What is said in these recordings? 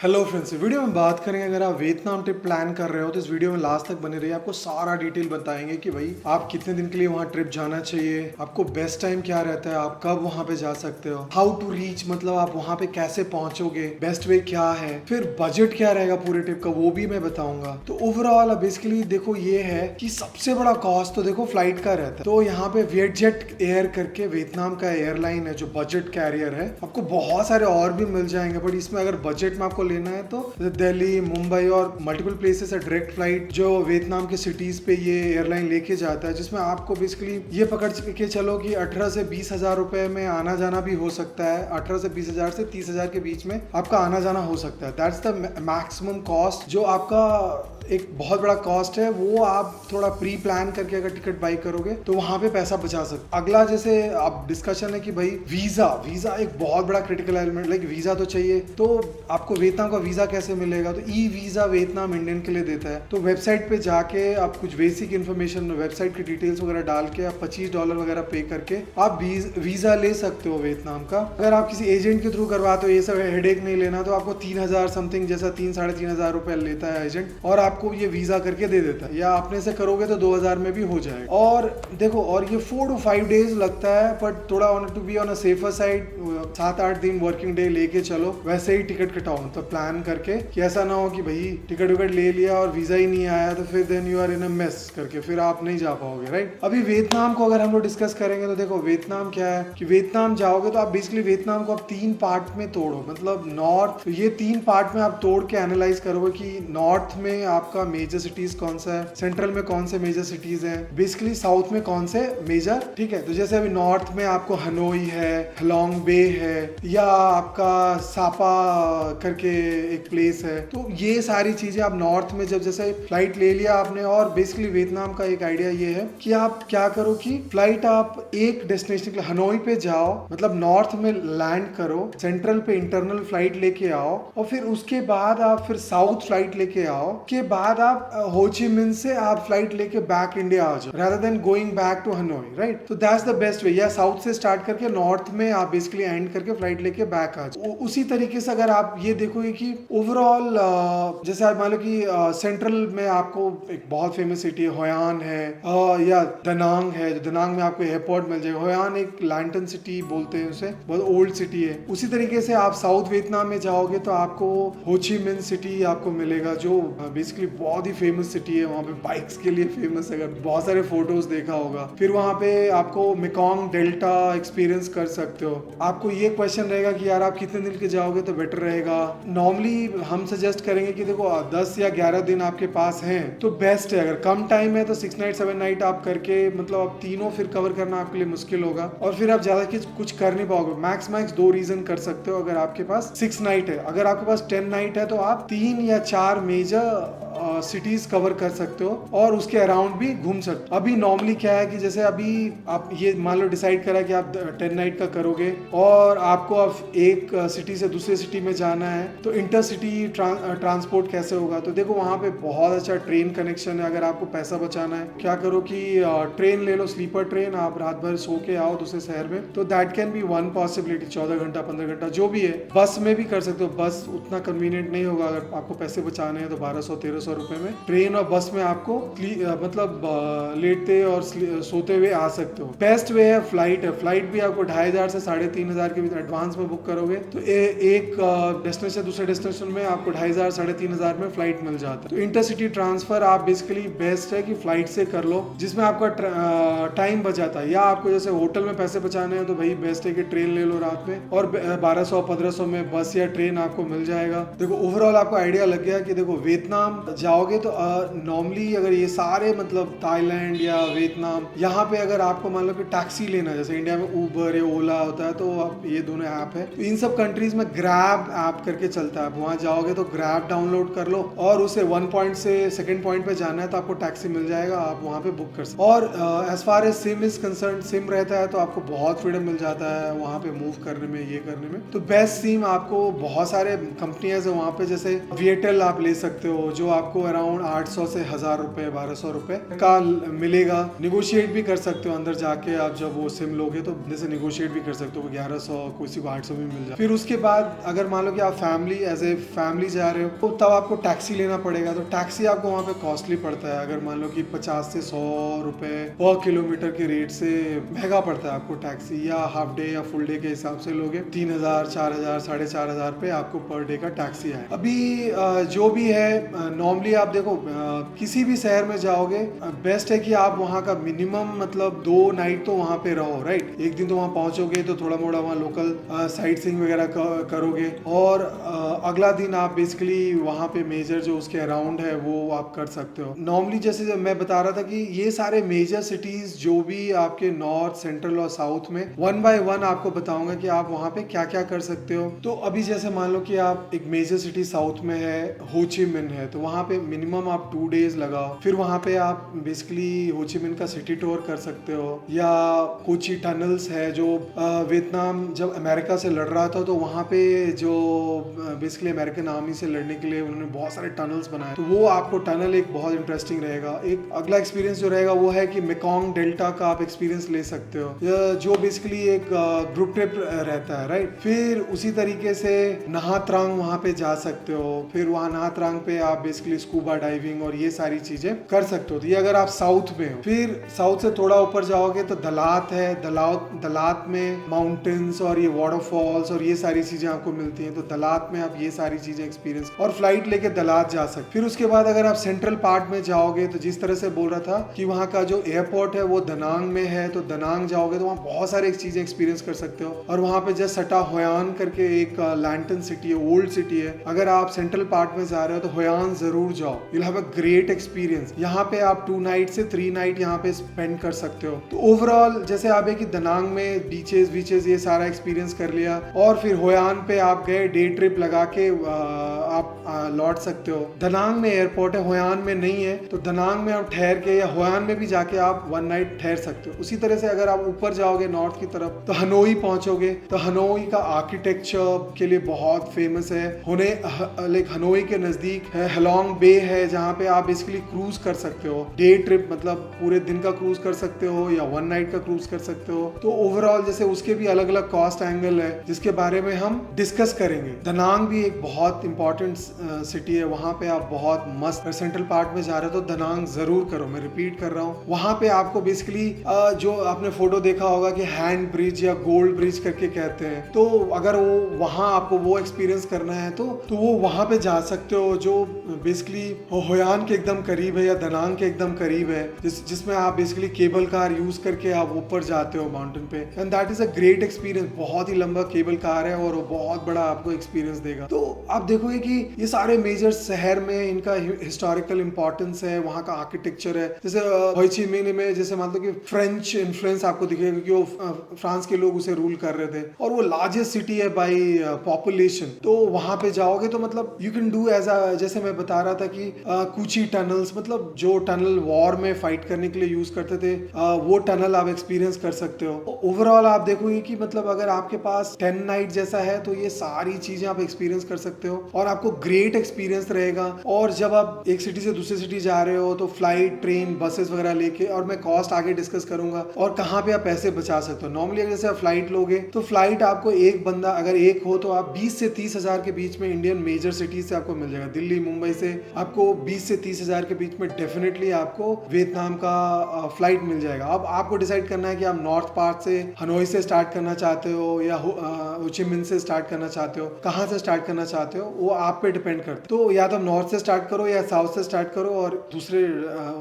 Hello friends, video में बात करेंगे। अगर आप वियतनाम ट्रिप प्लान कर रहे हो तो इस वीडियो में लास्ट तक बने रहिए। आपको सारा डिटेल बताएंगे कि भाई आप कितने दिन के लिए वहाँ ट्रिप जाना चाहिए, आपको बेस्ट टाइम क्या रहता है, आप कब वहाँ पे जा सकते हो, हाउ टू रीच, मतलब आप वहाँ पे कैसे पहुंचोगे, बेस्ट वे क्या है, फिर बजट क्या रहेगा पूरे ट्रिप का वो भी मैं बताऊंगा। तो ओवरऑल बेसिकली देखो ये है कि सबसे बड़ा कॉस्ट तो देखो फ्लाइट का रहता है। तो यहाँ पे वियतजेट एयर करके वियतनाम का एयरलाइन है जो बजट कैरियर है। आपको बहुत सारे और भी मिल जाएंगे, बट इसमें अगर बजट में आपको लेना है तो दिल्ली, मुंबई और मल्टीपल प्लेसेस है डायरेक्ट फ्लाइट जो वियतनाम के सिटीज पे ये एयरलाइन लेके जाता है, जिसमें आपको बेसिकली ये पकड़ के चलो कि 18 से 20 हजार रुपए में आना जाना भी हो सकता है। 18 से 20 हजार से 30 हजार के बीच में आपका आना जाना हो सकता है। दैट्स द मैक्सिमम कॉस्ट जो आपका एक बहुत बड़ा कॉस्ट है। वो आप थोड़ा प्री प्लान करके अगर टिकट बाई करोगे तो वहां पे पैसा बचा सकते। अगला जैसे अब डिस्कशन है कि भाई वीजा वीजा एक बहुत बड़ा क्रिटिकल एलिमेंट। लाइक वीजा तो चाहिए, तो आपको वियतनाम का वीजा कैसे मिलेगा? तो ई वीजा वियतनाम इंडियन के लिए देता है। तो वेबसाइट पे जाके आप कुछ बेसिक इन्फॉर्मेशन, वेबसाइट की डिटेल्स वगैरह डाल के आप $25 वगैरह पे करके आप वीजा ले सकते हो वियतनाम का। अगर आप किसी एजेंट के थ्रू करवाते हो, ये सब हेडेक नहीं लेना, तो आपको 3,000 समथिंग जैसा 3-3,500 रुपए लेता है एजेंट, और आपको ये वीजा करके दे देता है। या अपने से करोगे तो 2,000 में भी हो जाएगा। और देखो, और ये 4 to 5 डेज लगता है, बट थोड़ा on to be on a safer side 7-8 दिन वर्किंग डे लेके चलो। वैसे ही टिकट कटाओ, तो प्लान करके कि ऐसा ना हो कि भाई टिकट विकट ले लिया और वीजा ही नहीं आया तो फिर then you are in a mess करके फिर आप नहीं जा पाओगे, राइट। अभी वियतनाम को अगर हम लोग डिस्कस करेंगे तो देखो वियतनाम क्या है कि वियतनाम जाओगे तो आप बेसिकली वियतनाम को आप 3 पार्ट में तोड़ो। मतलब नॉर्थ, ये 3 पार्ट में आप तोड़ के एनालाइज करोगे कि नॉर्थ में आपका मेजर सिटीज कौन सा है, सेंट्रल में कौन से मेजर सिटीज हैं, बेसिकली साउथ में कौन से मेजर, ठीक है। तो जैसे अभी नॉर्थ में आपको हनोई है, हलोंग बे है, या आपका सापा करके एक प्लेस है। तो ये सारी चीजें आप नॉर्थ में जब जैसे फ्लाइट ले लिया आपने, और बेसिकली वियतनाम का एक आइडिया ये है कि आप क्या करो कि फ्लाइट आप एक डेस्टिनेशन के लिए हनोई पे जाओ, मतलब नॉर्थ में लैंड करो, सेंट्रल पे इंटरनल फ्लाइट लेके आओ, और फिर उसके बाद आप फिर साउथ फ्लाइट लेके आओ। के बाद आप होची मिन से आप फ्लाइट लेके बैक इंडिया आ जाओ, rather than going back to Hanoi, right? तो that's the best way। या साउथ से स्टार्ट करके नॉर्थ में आप बेसिकली एंड करके फ्लाइट लेके बैक आ जाओ। उसी तरीके से अगर आप ये देखोगे कि ओवरऑल जैसे आप मान लो कि सेंट्रल में आपको एक बहुत फेमस सिटी है होयान है, या दनांग है। दनांग में आपको एयरपोर्ट मिल जाएगा। होयान एक लैंटन सिटी बोलते हैं उसे, बहुत ओल्ड सिटी है। उसी तरीके से आप साउथ वियतनाम में जाओगे तो आपको होची मिन सिटी आपको मिलेगा, जो बेसिकली बहुत ही फेमस सिटी है। वहाँ पे बाइक्स के लिए फेमस है, अगर बहुत सारे फोटोज देखा होगा। फिर वहाँ पे आपको मेकोंग डेल्टा एक्सपीरियंस कर सकते हो। आपको ये क्वेश्चन रहेगा कि यार आप कितने दिन के जाओगे तो बेटर रहेगा। नॉर्मली हम सजेस्ट करेंगे कि देखो 10 या 11 दिन आपके पास हैं तो बेस्ट है। अगर कम टाइम है तो 6 नाइट 7 नाइट आप करके, मतलब आप तीनों फिर कवर करना आपके लिए मुश्किल होगा, और फिर आप ज्यादा कुछ कर नहीं पाओगे। मैक्स 2 रीजन कर सकते हो अगर आपके पास 6 नाइट है। अगर आपके पास 10 नाइट है तो आप 3 या 4 मेजर सिटीज कवर कर सकते हो और उसके अराउंड भी घूम सकते हो। अभी नॉर्मली क्या है कि जैसे अभी आप ये मान लो डिसाइड करा कि आप 10 नाइट का करोगे और आपको अब एक सिटी से दूसरे सिटी में जाना है, तो इंटर सिटी ट्रांसपोर्ट कैसे होगा? तो देखो वहाँ पे बहुत अच्छा ट्रेन कनेक्शन है। अगर आपको पैसा बचाना है, क्या करो कि ट्रेन ले लो, स्लीपर ट्रेन, आप रात भर सो के आओ दूसरे शहर में, तो that can be one possibility. 14 घंटा 15 घंटा जो भी है। बस में भी कर सकते हो, बस उतना कन्वीनियंट नहीं होगा। अगर आपको पैसे बचाने हैं तो 1200-1300 रुपए में ट्रेन और बस में आपको मतलब लेटते और सोते हुए आ सकते हो। बेस्ट वे है फ्लाइट है। फ्लाइट भी आपको 2,500 से 3,500 के बीच एडवांस में बुक करोगे तो एक डेस्टिनेशन से दूसरे डेस्टिनेशन में आपको 2,500 3,500 में फ्लाइट मिल जाता है। तो इंटरसिटी ट्रांसफर आप बेसिकली बेस्ट है कि फ्लाइट से कर लो, जिसमें आपका टाइम बचाता है। या आपको जैसे होटल में पैसे बचाने हैं तो भाई बेस्ट है कि ट्रेन ले लो रात में, और 1200-1500 में बस या ट्रेन आपको मिल जाएगा। देखो ओवरऑल आपको आइडिया लग गया कि देखो वियतनाम जाओगे तो नॉर्मली अगर ये सारे मतलब थाईलैंड या वियतनाम, यहाँ पे अगर आपको मान लो कि टैक्सी लेना, जैसे इंडिया में उबर या ओला होता है, तो आप ये दोनों ऐप है। तो इन सब कंट्रीज में ग्रैब ऐप करके चलता है। आप वहाँ जाओगे तो ग्रैब डाउनलोड कर लो और उसे 1 पॉइंट से 2nd पॉइंट पे जाना है तो आपको टैक्सी मिल जाएगा, आप वहाँ पे बुक कर सकते। और as far as SIM is concern, SIM रहता है तो आपको बहुत फ्रीडम मिल जाता है वहाँ पे मूव करने में, ये करने में। तो बेस्ट सिम आपको बहुत सारे कंपनियां है वहाँ पे, जैसे विएटेल आप ले सकते हो जो आपको आपको अराउंड 800 से 1000 रुपए 1200 रुपए का मिलेगा। निगोशिएट भी कर सकते हो अंदर जाके, आप जब वो सिम लोगे तो जैसे निगोशिएट भी कर सकते हो, 1100 किसी को 800 भी मिल जाए। फिर उसके बाद अगर मान लो कि आप फैमिली एज ए फैमिली जा रहे हो तो तब आपको टैक्सी लेना पड़ेगा। तो टैक्सी आपको वहाँ पे कॉस्टली पड़ता है, अगर मान लो कि 50 से 100 रुपए पर किलोमीटर के रेट से महंगा पड़ता है आपको टैक्सी। या हाफ डे या फुल डे के हिसाब से लोगे 3000 4000 4500 पे आपको पर डे का टैक्सी आए। अभी जो भी है नॉर्मली आप देखो किसी भी शहर में जाओगे बेस्ट है कि आप वहाँ का मिनिमम मतलब 2 नाइट तो वहाँ पे रहो, राइट। एक दिन तो वहाँ पहुँचोगे तो थोड़ा मोड़ा वहाँ लोकल साइट सीइंग वगैरह करोगे, और अगला दिन आप बेसिकली वहाँ पे मेजर जो उसके अराउंड है वो आप कर सकते हो। नॉर्मली जैसे मैं बता रहा था कि ये सारे मेजर सिटीज जो भी आपके नॉर्थ सेंट्रल और साउथ में 1 बाय 1 आपको बताऊंगा कि आप वहाँ पे क्या क्या कर सकते हो। तो अभी जैसे मान लो कि आप एक मेजर सिटी साउथ में है, हो ची मिन है, तो वहाँ पे मिनिमम आप 2 डेज लगाओ। फिर वहाँ पे आप बेसिकली हो ची मिन का सिटी टूर कर सकते हो। या कोची टनल्स है जो वियतनाम जब अमेरिका से लड़ रहा था तो वहाँ पे जो बेसिकली अमेरिकन आर्मी से लड़ने के लिए उन्होंने बहुत सारे टनल्स बनाए, तो वो आपको टनल एक बहुत इंटरेस्टिंग रहेगा। एक अगला एक्सपीरियंस जो रहेगा वो है कि मेकोंग डेल्टा का आप एक्सपीरियंस ले सकते हो, जो बेसिकली एक ग्रुप ट्रिप रहता है, राइट। फिर उसी तरीके से नहा त्रांग वहाँ पे जा सकते हो। फिर वहाँ नहा त्रांग पे आप बेसिकली स्कूबा डाइविंग और ये सारी चीजें कर सकते हो। तो ये अगर आप साउथ में हो। फिर साउथ से थोड़ा ऊपर जाओगे तो दलात है, दलात में माउंटेन्स और ये वाटरफॉल्स और ये सारी चीजें आपको मिलती हैं। तो दलात में आप ये सारी चीजें एक्सपीरियंस और फ्लाइट लेके दलात जा सकते। फिर उसके बाद अगर आप सेंट्रल पार्ट में जाओगे तो जिस तरह से बोल रहा था कि वहाँ का जो एयरपोर्ट है वो दनांग में है, तो दनांग जाओगे तो वहाँ बहुत सारे चीजें एक्सपीरियंस कर सकते हो। और वहाँ पे जस्ट सटा होयान करके एक लैंटन सिटी है, ओल्ड सिटी है। अगर आप सेंट्रल पार्ट में जा रहे हो तो होयान जरूर जाओ, you have a great experience. यहाँ पे आप 2 नाइट से 3 नाइट यहाँ पे स्पेंड कर सकते हो। तो ओवरऑल जैसे आप है कि दनांग में बीचेस ये सारा एक्सपीरियंस कर लिया, और फिर होयान पे आप गए, डे ट्रिप लगा के आप लौट सकते हो। दनांग में एयरपोर्ट है, होयान में नहीं है, तो दनांग में आप ठहर के या होयान में भी जाके आप 1 नाइट ठहर सकते हो। उसी तरह से अगर आप ऊपर जाओगे नॉर्थ की तरफ तो हनोई पहुंचोगे, तो हनोई का आर्किटेक्चर के लिए बहुत फेमस है। हनोई के नजदीक है हेलोंग बे है, जहाँ पे आप बेसिकली क्रूज कर सकते हो। डे ट्रिप मतलब पूरे दिन का क्रूज कर सकते हो या 1 नाइट का क्रूज कर सकते हो। तो ओवरऑल जैसे उसके भी अलग अलग कॉस्ट एंगल है जिसके बारे में हम डिस्कस करेंगे। दनांग भी एक बहुत इंपॉर्टेंट सिटी है, वहाँ पे आप बहुत मस्त सेंट्रल पार्ट में जा रहे हो तो दनांग जरूर करो। मैं रिपीट कर रहा हूँ, वहाँ पे आपको बेसिकली जो आपने फोटो देखा होगा कि हैंड ब्रिज या गोल्ड ब्रिज करके कहते हैं, तो अगर वो वहाँ आपको वो एक्सपीरियंस करना है तो वो वहाँ पे जा सकते हो, जो बेसिकली होयान के एकदम करीब है या दनांग के एकदम करीब है, जिसमें आप बेसिकली केबल कार यूज करके आप ऊपर जाते हो माउंटेन पे, and that is a great experience. बहुत ही लंबा केबल कार है और वो बहुत बड़ा आपको एक्सपीरियंस देगा। तो आप देखोगे कि ये सारे मेजर शहर में इनका हिस्टोरिकल इंपॉर्टेंस है, वहाँ का आर्किटेक्चर है। जैसे हो ची मिन में जैसे मान लो कि फ्रेंच इन्फ्लुएंस आपको दिखेगा क्योंकि वो फ्रांस के लोग उसे रूल कर रहे थे, और वो लार्जेस्ट सिटी है बाय पॉपुलेशन। तो वहां पे जाओगे तो मतलब you can do as a, जैसे मैं बता रहा था कि कुची टनल्स, मतलब जो टनल वॉर में फाइट करने के लिए यूज करते थे, वो टनल आप एक्सपीरियंस कर सकते हो। ओवरऑल आप देखोगे कि मतलब अगर आपके पास 10 नाइट जैसा है तो ये सारी चीजें आप एक्सपीरियंस कर सकते हो और आपको ग्रेट एक्सपीरियंस रहेगा। और जब आप एक सिटी से दूसरी सिटी जा रहे हो तो फ्लाइट, ट्रेन, बसेस वगैरह लेके, और मैं कॉस्ट आगे डिस्कस करूंगा और कहाँ पे आप पैसे बचा सकते हो। नॉर्मली अगर जैसे आप फ्लाइट लोगे तो फ्लाइट आपको एक बंदा अगर एक हो तो आप 20 से 30 हजार के बीच में इंडियन मेजर सिटीज से आपको मिल जाएगा। दिल्ली, मुंबई से आपको 20 से 30 हजार के बीच में डेफिनेटली आपको वियतनाम का फ्लाइट मिल जाएगा। अब आपको डिसाइड करना है कि आप नॉर्थ पार्ट से हनोई से स्टार्ट करना चाहते हो या हो ची मिन से स्टार्ट करना चाहते हो, कहाँ से स्टार्ट करना चाहते हो, वो आप पे डिपेंड करता है। तो या तो नॉर्थ से स्टार्ट करो या साउथ से स्टार्ट करो और दूसरे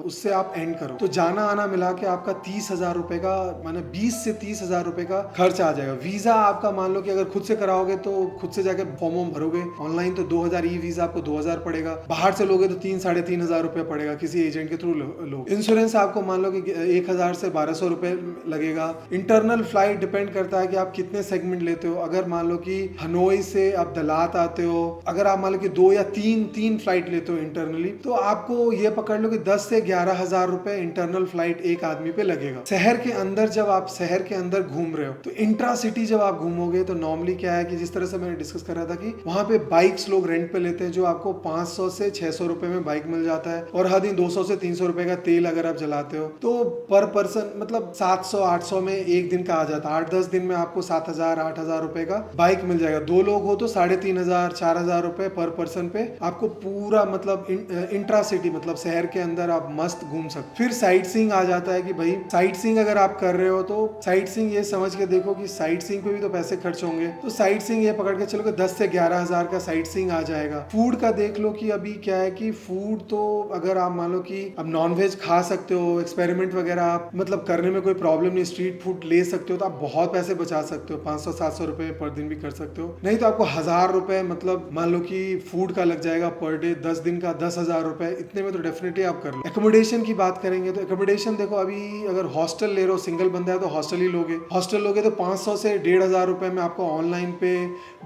उससे आप एंड करो। तो जाना आना मिला के आपका 30,000 रुपए का, माने 20 से 30,000 रुपए का खर्च आ जाएगा। वीजा आपका मान लो कि अगर खुद से कराओगे तो खुद से जाके फॉर्म भरोगे ऑनलाइन तो 2000, ई वीजा आपको 2000 पड़ेगा। बाहर से लोगे तो 3-3,500 रुपए पड़ेगा किसी एजेंट के थ्रू लो। इंश्योरेंस आपको मान लो कि 1000 से 1200 रुपए लगेगा। इंटरनल फ्लाइट डिपेंड करता है कि आप कितने सेगमेंट लेते हो। अगर मान लो कि हनोई से आप दलात आते हो, अगर आप मान लो कि 2 या 3 फ्लाइट लेते हो इंटरनली, तो आपको ये पकड़ लो कि 10 से 11 हजार रुपए इंटरनल फ्लाइट एक आदमी पे लगेगा। शहर के अंदर जब आप शहर के अंदर घूम रहे हो तो इंट्रा सिटी जब आप घूमोगे तो नॉर्मली क्या है कि जिस तरह से मैंने डिस्कस कर रहा था कि वहां पे बाइक्स लोग रेंट पे लेते हैं, जो आपको 500 से 600 रुपए में बाइक मिल जाता है, और हर दिन 200 से 300 रुपए का तेल अगर आप जलाते हो तो पर पर्सन मतलब 700-800 में एक दिन का आ जाता है। 8-10 दिन में आपको 7,000-8,000 रुपए का बाइक मिल जाएगा। 2 लोग हो तो 3,500-4,000 रुपए पर पर्सन पे आपको पूरा मतलब इंट्रा सिटी मतलब शहर के अंदर आप मस्त घूम सकते। फिर साइट सीइंग आ जाता है कि भाई साइट सीइंग अगर आप कर रहे हो तो साइट सीइंग ये समझ के देखो कि साइट सीइंग पे भी तो पैसे खर्च होंगे, तो साइट सीइंग ये पकड़ के चलो कि 10 से 11 हजार का साइट सीइंग आ जाएगा। फूड का देख लो कि अभी क्या है कि फूड तो अगर आप मान लो कि अब नॉनवेज खा सकते हो, एक्सपेरिमेंट वगैरह आप मतलब करने में कोई प्रॉब्लम नहीं, स्ट्रीट फूड ले सकते हो, तो आप बहुत पैसे बचा सकते हो। 500-700 रुपए पर दिन भी कर सकते हो। नहीं तो आपको 1000 रुपए मतलब मान लो कि फूड का लग जाएगा पर डे, 10 दिन का 10,000 रुपए, इतने में तो डेफिनेटली आप कर लो। एकोमोडेशन की बात करेंगे तो एकोमोडेशन देखो अभी अगर हॉस्टल ले रहे हो, सिंगल बंदा है तो हॉस्टल ही लोगे। हॉस्टल लोगे तो 500 से 1,500 रुपए में आपको ऑनलाइन पे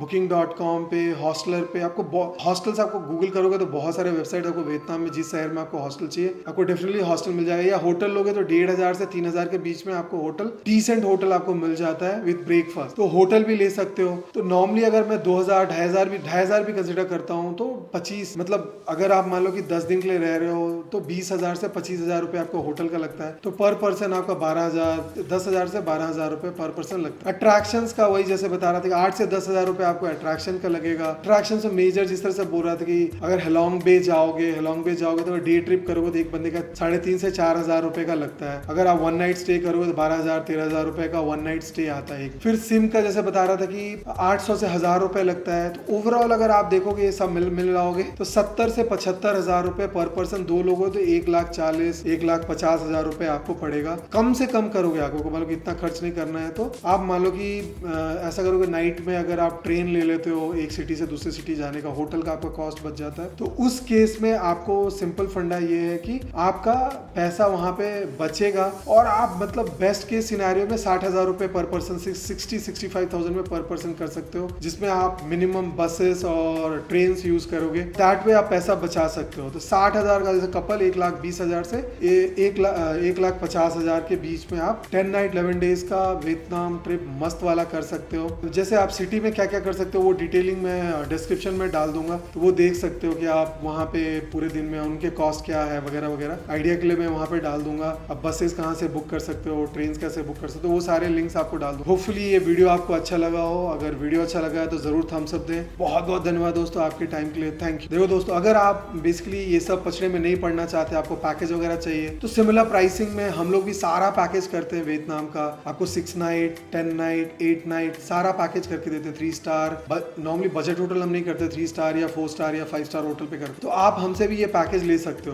booking.com पे हॉस्टलर पे आपको हॉस्टल्स आपको गूगल करोगे तो बहुत सारे वेबसाइट आपको वियतनाम में जिस शहर में आपको हॉस्टल चाहिए आपको डेफिनेटली हॉस्टल मिल जाएगा। या होटल लोगे तो 1,500 से 3,000 के बीच में आपको होटल, डिसेंट होटल आपको मिल जाता है विद ब्रेकफास्ट, तो होटल भी ले सकते हो। तो नॉर्मली अगर मैं 2,000-2,500 भी कंसिडर करता हूँ तो 25 मतलब अगर आप मान लो कि 10 दिन के लिए रह रहे हो तो 20,000 से 25,000 रुपए आपको होटल का लगता है, तो पर पर्सन आपका 10,000 से 12,000 रुपए पर पर्सन लगता है। अट्रैक्शंस का वही जैसे बता रहा था कि 8 से 10,000 रुपए आपको अट्रैक्शन का लगेगा। अट्रैक्शन से मेजर जिस तरह से बोल रहा था कि अगर हेलोंग बे जाओगे तो डे ट्रिप करोगे तो एक बंदे का 3,500 से 4,000 रुपए का लगता है। अगर आप 1 नाइट स्टे करोगे तो 12,000-13,000 रुपए का 1 नाइट स्टे आता है। फिर सिम का जैसे बता रहा था कि 800 से 1,000 रुपए लगता है। तो ओवरऑल अगर आप देखोगे ये सब मिल रहोगे तो 70 से 75,000 रुपए पर पर्सन, 2 लोगों तो 1,40,000-1,50,000 रुपए आपको पड़ेगा। कम से कम करोगे आपको मान लो कि इतना खर्च नहीं करना है तो आप मान लो कि ऐसा करोगे नाइट में अगर आप ट्रेन ले लेते हो एक सिटी से दूसरी सिटी जाने का, होटल का आपका कॉस्ट बच जाता है। तो उस केस में आपको सिंपल फंडा ये है कि आपका पैसा वहां पे बचेगा और आप मतलब बेस्ट केस सिनेरियो में 60,000 रुपए पर पर्सन, 60-65,000 में पर पर्सन कर सकते हो, जिसमें आप मिनिमम बसेस और ट्रेन यूज करोगे। दैट वे आप पैसा बचा सकते हो। तो 60,000 का जैसे कपल 1,20,000 से 1,50,000 के बीच में आप 10 नाइट 11 डेज का वियतनाम ट्रिप मस्त वाला कर सकते हो। तो जैसे आप सिटी में क्या क्या कर सकते हो वो डिटेलिंग में डिस्क्रिप्शन में डाल दूंगा, तो वो देख सकते हो कि आप वहाँ पे पूरे दिन में उनके कॉस्ट क्या है वगैरह वगैरह। आइडिया के लिए मैं वहाँ पे डाल दूंगा। अब बसेस कहाँ से बुक कर सकते हो, ट्रेन कैसे बुक कर सकते हो, वो सारे लिंक्स आपको डाल दूँ। होपफुली ये वीडियो आपको अच्छा लगा हो। अगर वीडियो अच्छा लगा है तो जरूर थम्स अप दें। बहुत बहुत धन्यवाद दोस्तों आपके टाइम के लिए, थैंक यू। देखो दोस्तों, अगर आप बेसिकली ये सब पचड़े में नहीं पढ़ना चाहते, आपको पैकेज वगैरह चाहिए, तो सिमिलर प्राइसिंग में हम लोग भी सारा पैकेज करते हैं वियतनाम का। आपको 6 नाइट 10 नाइट 8 नाइट सारा पैकेज करके देते हैं। 3 स्टार नॉर्मली बजट होटल हम नहीं करते, 3 स्टार या 4 स्टार या 5 स्टार होटल पे करते, तो आप हमसे भी ये पैकेज ले सकते हो।